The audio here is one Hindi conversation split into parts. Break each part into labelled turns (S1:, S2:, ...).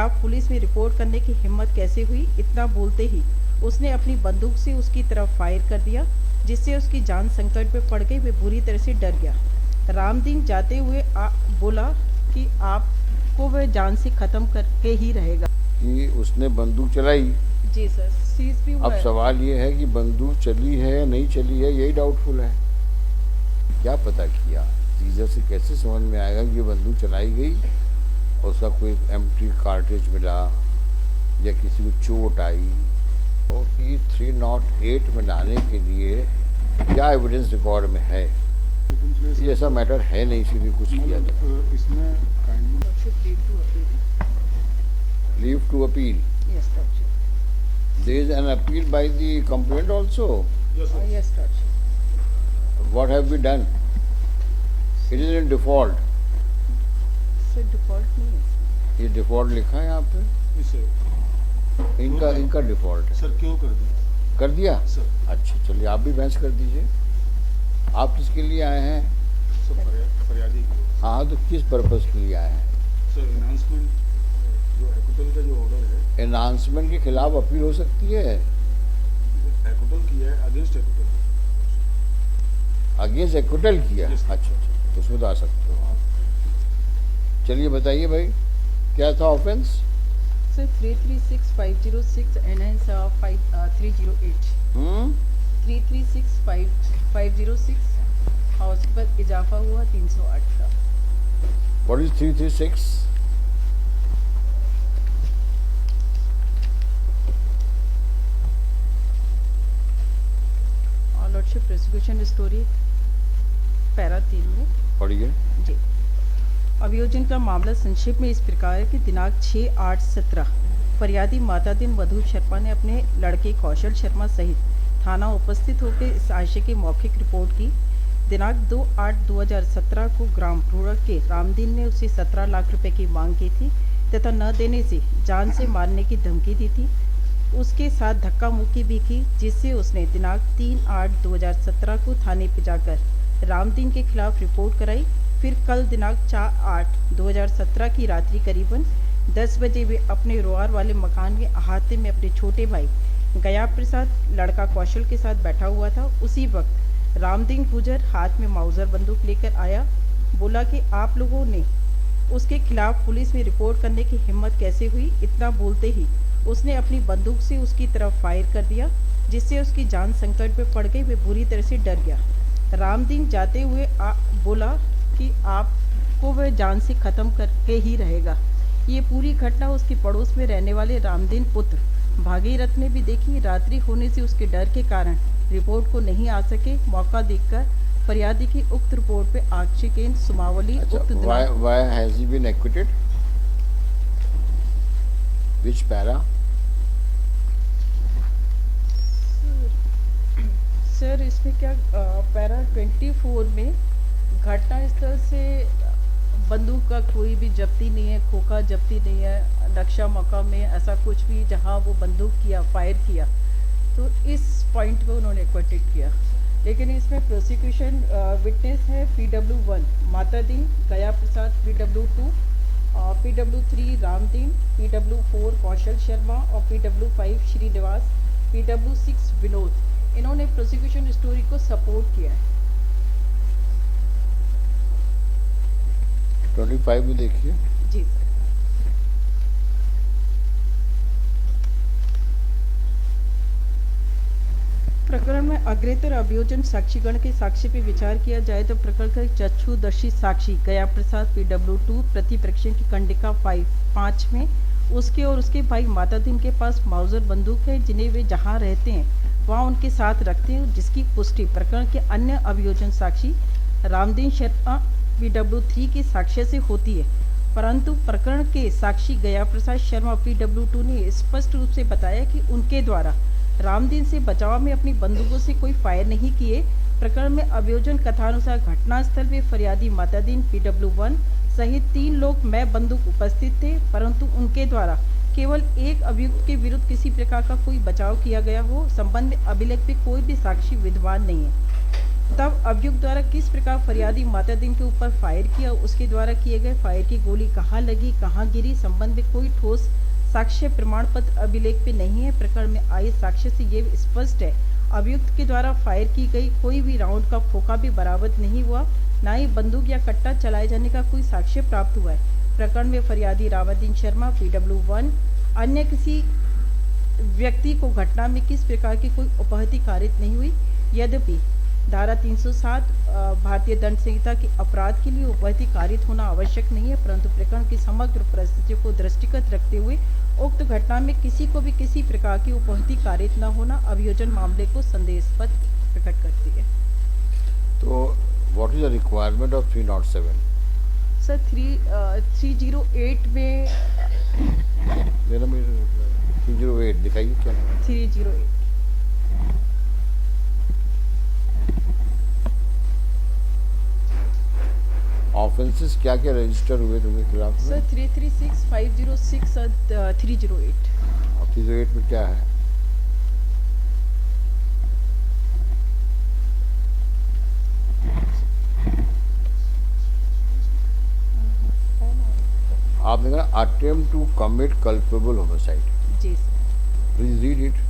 S1: खिलाफ पुलिस में रिपोर्ट करने की हिम्मत कैसे हुई, इतना बोलते ही उसने अपनी बंदूक से उसकी तरफ फायर कर दिया, जिससे उसकी जान संकट में पड़ गई। वे बुरी तरह से डर गया। रामदीन जाते हुए बोला कि आपको वह जान से खत्म करके ही रहेगा।
S2: कि उसने बंदूक चलाई।
S1: जी सर, सीज भी हुआ
S2: अब सवाल ये है कि बंदूक चली है या नहीं चली है, यही डाउटफुल है। क्या पता किया, टीजर से कैसे समझ में आएगा कि ये बंदूक चलाई गई और उसका कोई एम्प्टी कार्ट्रिज मिला या किसी को चोट आई। तो कि 308 में लाने के लिए क्या एविडेंस रिकॉर्ड में है, ये ऐसा मैटर है नहीं, इसीलिए कुछ किया जाए।
S3: इसमें
S2: leave to appeal,
S1: Yes, Doctor.
S2: there is an appeal by the complainant also.
S1: Yes, Doctor.
S2: What have we done? It is in default.
S1: Sir default नहीं है।
S2: ये डिफॉल्ट लिखा है यहाँ पे,
S3: इसे
S2: इनका डिफॉल्ट है।
S3: सर क्यों कर दिया
S2: कर दिया
S3: सर?
S2: अच्छा, चलिए आप भी बहस कर दीजिए। आप किसके लिए आए हैं?
S3: सर फरियादी की
S2: हाँ, तो किस पर्पस के लिए आए हैं?
S3: सर एनाउंसमेंट जो एक्विटल का जो ऑर्डर है,
S2: एनाउंसमेंट के खिलाफ अपील हो सकती है।
S3: एक्विटल किया है अगेंस्ट एक्विटल।
S2: अगेंस्ट एक्विटल किया।
S3: Yes.
S2: अच्छा, तो उसमें तो आ सकते हो आप। चलिए बताइए भाई, क्या था ऑफेंस?
S1: सर 336506 NS 5308 336506 और उसके बाद इजाफा हुआ 308 का।
S2: What is 336?
S1: Lordship prosecution story para 3 में
S2: पढ़िए।
S1: जी। अभियोजन का मामला संक्षेप में इस प्रकार है कि दिनांक 6/8/17 फरियादी मातादीन मधु शर्मा ने अपने लड़के कौशल शर्मा सहित थाना उपस्थित होकर इस आशय की मौखिक रिपोर्ट की। दिनांक 2/8/2017 को ग्राम प्रोड़क के रामदीन ने उसे 17 लाख रुपए की मांग की थी तथा न देने से जान से मारने की धमकी दी थी। उसके साथ धक्का मुक्की भी की, जिससे उसने दिनांक 3/8/2017 को थाने पर जाकर रामदीन के खिलाफ रिपोर्ट कराई। फिर कल दिनांक 4/8/2017 की रात्रि करीबन 10 बजे वे अपने रोआर वाले मकान के अहाते में अपने छोटे भाई गया प्रसाद लड़का कौशल के साथ बैठा हुआ था। उसी वक्त रामदीन गुजर हाथ में माउजर बंदूक लेकर आया। बोला कि आप लोगों ने उसके खिलाफ पुलिस में रिपोर्ट करने की हिम्मत कैसे हुई, इतना बोलते ही उसने अपनी बंदूक से उसकी तरफ फायर कर दिया, जिससे उसकी जान संकट में पड़ गई। वे बुरी तरह से डर गया। रामदीन जाते हुए बोला कि आपको वह जान से खत्म करके ही रहेगा। ये पूरी घटना उसके पड़ोस में रहने वाले रामदीन पुत्र भागीरथ ने भी देखी। रात्रि होने से उसके डर के कारण रिपोर्ट को नहीं आ सके। मौका देखकर फरियादी की उक्त रिपोर्ट पे आक्षेपेन सुमावली उक्त
S2: why has he been acquitted? Which para?
S1: Sir इसमें क्या पैरा 24 में घटना स्थल से बंदूक का कोई भी जब्ती नहीं है, खोखा जब्ती नहीं है, नक्शा मौका में ऐसा कुछ भी जहां वो बंदूक किया फायर किया, तो इस पॉइंट पे उन्होंने एक्विटेड किया। लेकिन इसमें प्रोसिक्यूशन विटनेस है PW1 मातादीन गया प्रसाद, PW2 PW3 रामदीन, PW4 कौशल शर्मा और PW5 श्रीनिवास, PW6 विनोद। इन्होंने प्रोसिक्यूशन स्टोरी को सपोर्ट किया है।
S2: 25 में देखिए।
S1: जी सर। प्रकरण में अग्रेतर अभियोजन साक्षीगण के साक्ष्य पे विचार किया जाए तो प्रकरण का चक्षुदर्शी साक्षी गया प्रसाद PW2 प्रतिपरीक्षण की कंडिका 5 में उसके और उसके भाई मातादीन के पास माउजर बंदूक है, जिन्हें वे जहां रहते हैं वहां उनके साथ रखते हैं, जिसकी पुष्टि प्रकरण के अन्य अभियोजन साक्षी रामदीन शर्मा PW3 के साक्ष्य से होती है। परंतु प्रकरण के साक्षी गया प्रसाद शर्मा PW2 ने स्पष्ट रूप से बताया कि उनके द्वारा रामदीन से बचाव में अपनी बंदूकों से कोई फायर नहीं किए। प्रकरण में अभियोजन कथानुसार घटनास्थल में फरियादी मातादीन PW1 सहित 3 लोग मैं बंदूक उपस्थित थे, परंतु उनके द्वारा केवल एक अभियुक्त के विरुद्ध किसी प्रकार का कोई बचाव किया गया हो। संबंध में अभिलेख में कोई भी साक्षी विद्वान नहीं है। तब अभियुक्त द्वारा किस प्रकार फरियादी माता दिन के ऊपर फायर किया, उसके द्वारा किए गए फायर की गोली कहाँ लगी, कहाँ गिरी, संबंध में कोई ठोस साक्ष्य प्रमाण पत्र अभिलेख पे नहीं है। प्रकरण में आए साक्ष्य से ये स्पष्ट है अभियुक्त के द्वारा फायर की गई कोई भी राउंड का खोखा भी बरामद नहीं हुआ, ना ही बंदूक या कट्टा चलाए जाने का कोई साक्ष्य प्राप्त हुआ है। प्रकरण में फरियादी रामादीन शर्मा PW1 अन्य किसी व्यक्ति को घटना में किस प्रकार की कोई उपहति कारित नहीं हुई। यद्यपि धारा 307 भारतीय दंड संहिता के अपराध के लिए उपहति कारित होना आवश्यक नहीं है, परंतु प्रकरण की समग्र परिस्थितियों को दृष्टिगत रखते हुए उक्त घटना में किसी को भी किसी प्रकार की उपहति कारित न होना अभियोजन मामले को संदेहास्पद प्रकट करती है।
S2: तो what is the requirement of 307?
S1: Sir 308 में
S2: मेरा 308 दिखाइए क्या?
S1: 308
S2: ऑफेंसेस क्या क्या रजिस्टर हुए तुम्हारे खिलाफ में?
S1: सर 336, 506 और 308।
S2: और 308 में क्या है? आपने कहा attempt to commit culpable homicide.
S1: जी सर।
S2: Please read it.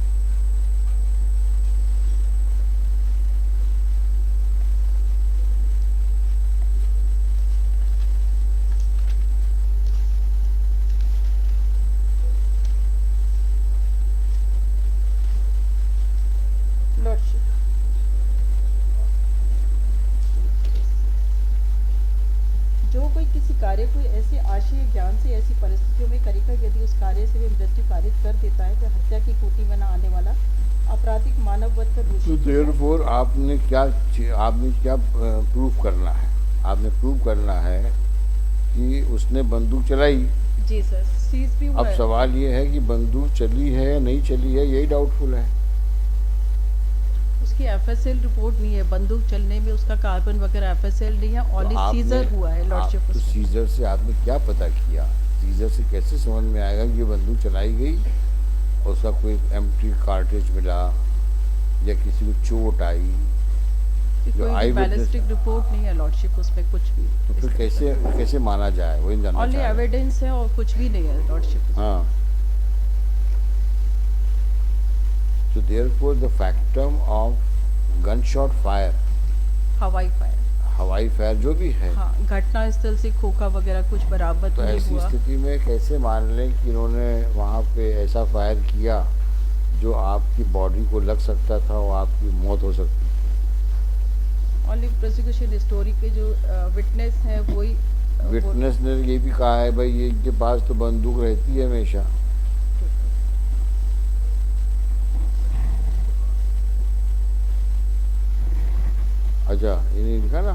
S1: जो कोई किसी कार्य को ऐसे आशय ज्ञान से ऐसी परिस्थितियों में करेगा यदि उस कार्य से वे मृत्यु कारित कर देता है तो हत्या की कोटि में न आने वाला आपराधिक मानववध का
S2: तो
S1: दोषी।
S2: देयरफॉर आपने क्या प्रूफ करना है? आपने प्रूव करना है कि उसने बंदूक चलाई।
S1: जी सर, सीज भी हुआ
S2: अब
S1: है।
S2: सवाल ये है कि बंदूक चली है या नहीं चली है, यही डाउटफुल है।
S1: उसकी FSL रिपोर्ट नहीं है, बंदूक चलने में उसका कार्बन वगैरह FSL नहीं है, ऑनली सीजर हुआ है लॉर्डशिप।
S2: तो सीजर से आपने क्या पता किया? सीजर से कैसे समझ में आएगा कि ये बंदूक चलाई गई और उसका कोई एम्प्टी कार्ट्रिज मिला या किसी को चोट आई? जो
S1: कोई
S2: आई
S1: बैलिस्टिक रिपोर्ट नहीं है लॉर्डशिप उसमें कुछ भी।
S2: तो फिर कैसे माना जाए? वही जानना
S1: ऑनली
S2: चाह रहे हैं।
S1: एविडेंस है और कुछ भी नहीं है लॉर्डशिप।
S2: हाँ। So therefore the factum of gunshot fire,
S1: हवाई फायर,
S2: हवाई फायर जो भी है,
S1: हाँ, घटना स्थल से खोखा वगैरह कुछ बरामद
S2: तो
S1: नहीं
S2: ऐसी
S1: हुआ।
S2: स्थिति में कैसे मान लें कि इन्होंने वहाँ पे ऐसा फायर किया जो आपकी बॉडी को लग सकता था और आपकी मौत हो सकती थी?
S1: ऑनली प्रोसिक्यूशन स्टोरी के जो विटनेस है वही
S2: विटनेस ने ये भी कहा है भाई ये इनके पास तो बंदूक रहती है हमेशा। अच्छा, ये नहीं लिखा ना?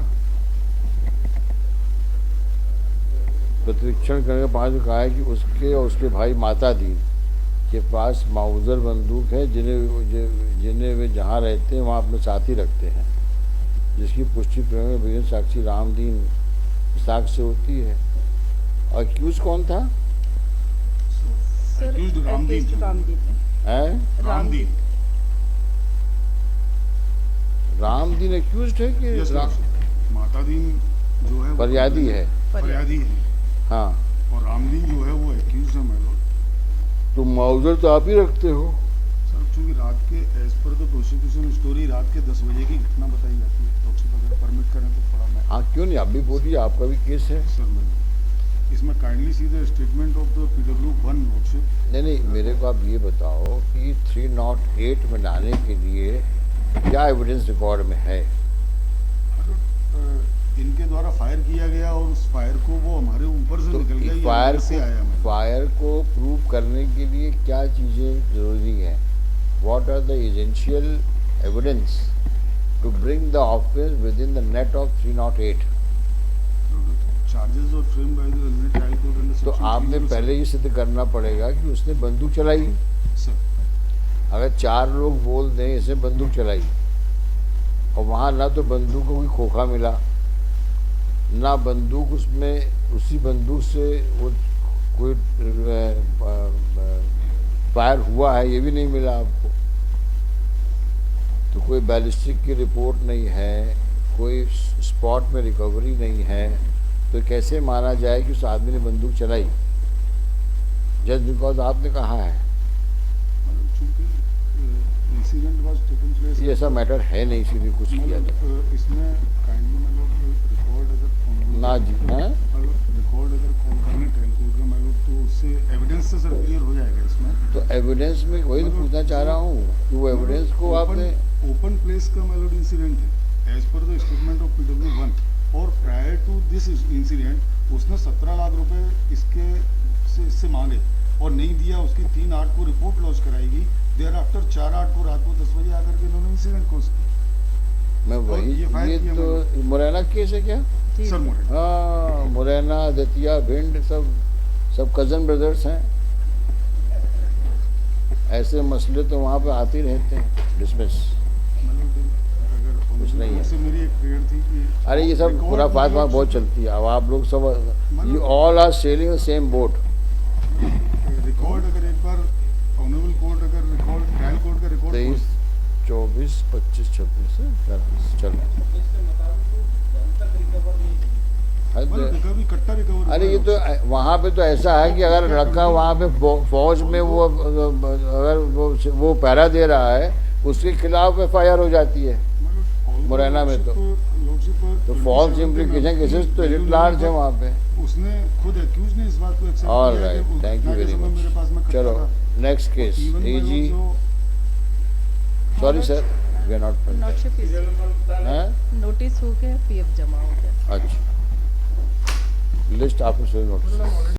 S2: प्रतिरक्षण करने के बाद कहा है कि उसके और उसके भाई माता दी के पास माउजर बंदूक है जिन्हें वे जहाँ रहते हैं वहाँ अपने साथी रखते हैं, जिसकी पुष्टि प्रमेय साक्षी रामदीन साक्ष्य से होती है। और एक्यूज कौन था?
S1: सर
S3: Accused रामदीन थे।
S2: है
S3: रामदीन।
S2: रामदीन एक्यूज है कि
S3: Yes, sir. मातादीन जो है वो
S2: फरियादी है?
S3: फरियादी है
S2: हाँ,
S3: और रामदीन जो है वो एक्यूज है मेरे।
S2: तो माउजर तो आप ही रखते हो।
S3: सर चूंकि रात के as per the prosecution story रात के 10 बजे की घटना बताई जाती है, तो अगर परमिट करें तो थोड़ा मैं।
S2: हाँ, क्यों नहीं, आप भी बोलिए, आपका भी केस है।
S3: सर मैं इसमें kindly see the statement of the PW1 lordship.
S2: नहीं, मेरे को आप ये बताओ कि 308 में लाने के लिए क्या एविडेंस रिकॉर्ड में है?
S3: इनके द्वारा फायर किया गया और उस फायर को वो हमारे ऊपर से
S2: तो
S3: निकल गया, ये
S2: फायर
S3: अंदर से आया मैं।
S2: फायर को प्रूव करने के लिए क्या चीज़ें जरूरी हैं? What are the essential evidence to bring the offence within the net of 308?
S3: Charges और frame by the eliminate trial court under
S2: तो
S3: सेक्शन
S2: आपने
S3: 307।
S2: पहले ये सिद्ध करना पड़ेगा कि उसने बंदूक चलाई।
S3: सर
S2: अगर 4 लोग बोल दें इसने बंदूक चलाई और वहाँ ना तो बंदूक को कोई खोखा मिला, ना बंदूक उसमें उसी बंदूक से वो कोई फायर हुआ है ये भी नहीं मिला आपको, तो कोई बैलिस्टिक की रिपोर्ट नहीं है, कोई स्पॉट में रिकवरी नहीं है, तो कैसे माना जाए कि उस आदमी ने बंदूक चलाई? जस्ट बिकॉज आपने कहा है।
S3: मतलब चूंकि इंसिडेंट वाज टेकन प्लेस,
S2: ये ऐसा मैटर है नहीं, इसीलिए कुछ किया जाए
S3: इसमें काइंडली मतलब रिकॉर्ड अगर
S2: ना जी। हैं?
S3: रिकॉर्ड अगर कॉल करने ट्रेन कोर्ट में मतलब तो उससे एविडेंस से सर क्लियर हो जाएगा इसमें।
S2: तो एविडेंस में वही तो पूछना चाह रहा हूँ कि वो एविडेंस को आपने
S3: ओपन प्लेस का मतलब इंसिडेंट है as per the statement of PW1, और प्रायर टू दिस इंसिडेंट उसने 17 लाख रुपए इससे मांगे और नहीं दिया। उसकी 3/8 को रिपोर्ट लॉन्च कराएगी, देयर आफ्टर 4/8 को रात को 10 बजे आकर के इन्होंने इंसिडेंट को
S2: मैं वही
S3: ये फाइल
S2: ये
S3: किया
S2: तो मुरैना केस है क्या?
S1: जी।
S3: सर मोरे
S2: हाँ, मुरैना, दतिया, भिंड, सब कजन ब्रदर्स हैं। ऐसे मसले तो वहाँ पे आते ही रहते हैं। डिसमिस। कुछ नहीं है।
S3: से मेरी एक प्रेयर थी कि
S2: अरे ये सब पूरा बात वहाँ बहुत चलती है। अब आप लोग सब you all are sailing the same boat.
S3: Record अगर एक बार ऑनरेबल कोर्ट अगर रिकॉर्ड ट्रायल कोर्ट का रिकॉर्ड
S2: 23, 24, 25, 26 चलो।
S3: रिकवरी कट्टा रिकवर।
S2: अरे ये तो वहाँ पे तो ऐसा है कि अगर लड़का वहाँ पे फौज में वो अगर वो पहरा दे रहा है, उसके खिलाफ FIR हो जाती है मुरैना में। तो फॉल्स इम्प्लीकेशन केसेस तो रिट लार्ज है वहाँ पे।
S3: उसने खुद एक्यूज ने इस बात को एक्सेप्ट
S2: ऑल
S3: किया
S2: राइट,
S3: कि
S2: थैंक यू वेरी
S3: मेरे पास में
S2: मच।
S3: कट्टा
S2: चलो
S3: था।
S2: Next case
S3: Even my
S2: AG।
S3: also-
S2: sorry sir, we are not
S1: not Shafiq
S2: हैं?
S1: नोटिस हो गया, PF जमा हो गया।
S2: अच्छा, लिस्ट आपको नोटिस